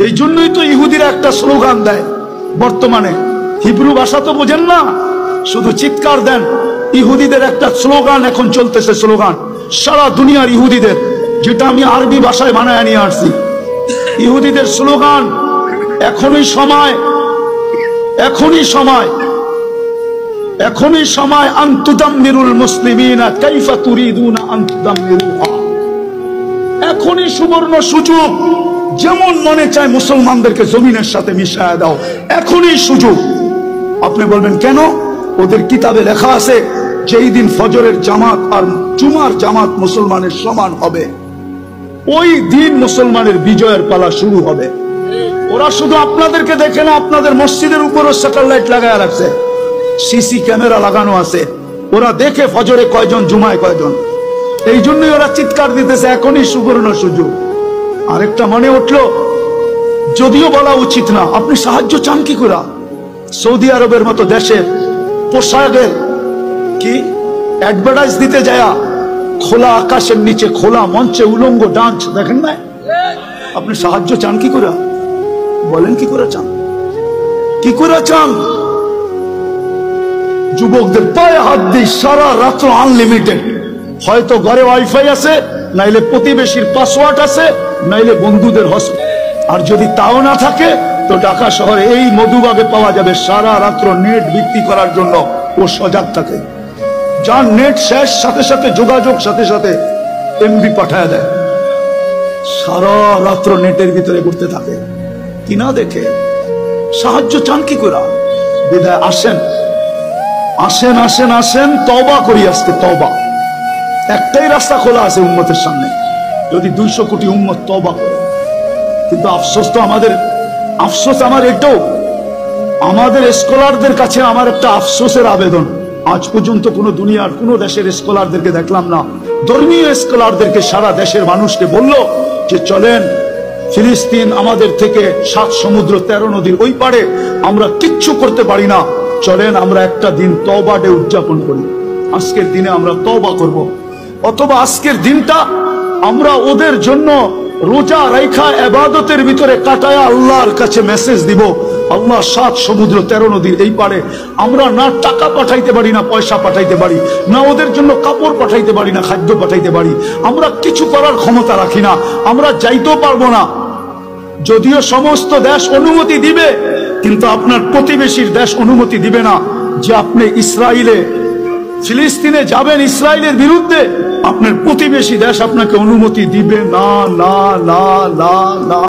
এই জন্যই তো ইহুদিরা একটা স্লোগান দেয় বর্তমানে, হিব্রু ভাষা তো বোঝেন না, শুধু চিৎকার দেন। ইহুদিদের একটা স্লোগান এখন চলতেছে, স্লোগান সারা দুনিয়ার ইহুদিদের, যেটা আমি আরবি ভাষায় বানায় নিয়ে আসছি। ইহুদিদের স্লোগান, এখনই সময়, এখনই সময়, এখনই সময় আনতুদাম্মিরুল মুসলিমিনা কাইফা তুরিদুনা আনতুদাম্মিরুহা। এখনই সুবর্ণ সুযোগ, যেমন মনে চায় মুসলমানদেরকে জমিনের সাথে মিশায় দাও, এখনই সুযোগ। আপনি বলবেন কেন? ওদের কিতাবে লেখা আছে যেই দিন ফজরের জামাত আর জুমার জামাত মুসলমানের সমান হবে, ওই দিন মুসলমানের বিজয়ের পালা শুরু হবে। ওরা শুধু আপনাদেরকে দেখে না, আপনাদের মসজিদের উপরও স্যাটেলাইট লাগায় রাখছে, সিসি ক্যামেরা লাগানো আছে, ওরা দেখে ফজরে কয়জন, জুমায় কয়জন। এই জন্যই ওরা চিৎকার দিতেছে এখনই সুবর্ণ সুযোগ। আরেকটা মনে উঠলো, যদিও বলা উচিত না, আপনি সাহায্য চান কি করে? সৌদি আরবের মতো দেশে পোশাকের কি অ্যাডভার্টাইজ দিতে যায়, খোলা আকাশের নিচে খোলা মঞ্চে উলঙ্গ ডান্স দেখেন না? আপনি সাহায্য চান কি করে? বলেন কি করে চান? কি করে চান? যুবকদের পায়ে হাত দিই সারা রাত্র আনলিমিটেড, হয়তো ঘরে ওয়াইফাই আছে, নাইলে প্রতিবেশীর পাসওয়ার্ড আছে, নাইলে বন্ধুদের হস্ত। আর যদি তাও না থাকে তো ঢাকা শহরে এই মধুবাগে পাওয়া যাবে সারা রাত্র নেট বিক্রি করার জন্য। ও সজাগ থাকে, যার নেট শেষ সাথে সাথে যোগাযোগ সাথে সাথে এমবি পাঠায় দেয়, সারা রাত্র নেটের ভিতরে ঘুরতে থাকে। কিনা দেখে সাহায্য চান কি করে? বিদায় আসেন, আসেন, আসেন, আসেন, তওবা করি আজকে, তওবা। একটাই রাস্তা খোলা আছে উম্মতের সামনে, যদি 200 কোটি উম্মত তওবা করে। কিন্তু আফসোস তো আমাদের, আফসোস আমার এটাও, আমাদের স্কলারদের কাছে আমার একটা আফসোসের আবেদন, আজ পর্যন্ত কোন দুনিয়ার কোন দেশের স্কলারদেরকে দেখলাম না, ধর্মীয় স্কলারদেরকে সারা দেশের মানুষকে বলল যে চলেন ফিলিস্তিন আমাদের থেকে 7 সমুদ্র 13 নদীর ওই পারে, আমরা কিচ্ছু করতে পারি না, চলেন আমরা একটা দিন তওবা ডে উদযাপন করি, আজকের দিনে আমরা তওবা করব। অথবা আজকের দিনটা আমরা ওদের জন্য রোজা রাইখা ইবাদতের ভিতরে কাটায় আল্লাহর কাছে মেসেজ দিব, আল্লাহ 7 সমুদ্র 13 নদীর এই পারে আমরা না টাকা পাঠাইতে পারি, না পয়সা পাঠাইতে পারি, না ওদের জন্য কাপড় পাঠাইতে পারি, না খাদ্য পাঠাইতে পারি, আমরা কিছু করার ক্ষমতা রাখি না, আমরা যাইতেও পারবো না। যদিও সমস্ত দেশ অনুমতি দিবে, কিন্তু আপনার প্রতিবেশীর দেশ অনুমতি দিবে না যে আপনি ইসরায়েলে, ফিলিস্তিনে যাবেন ইসরায়েলের বিরুদ্ধে, আপনার প্রতিবেশী দেশ আপনাকে অনুমতি দিবে না, না, না, না, না।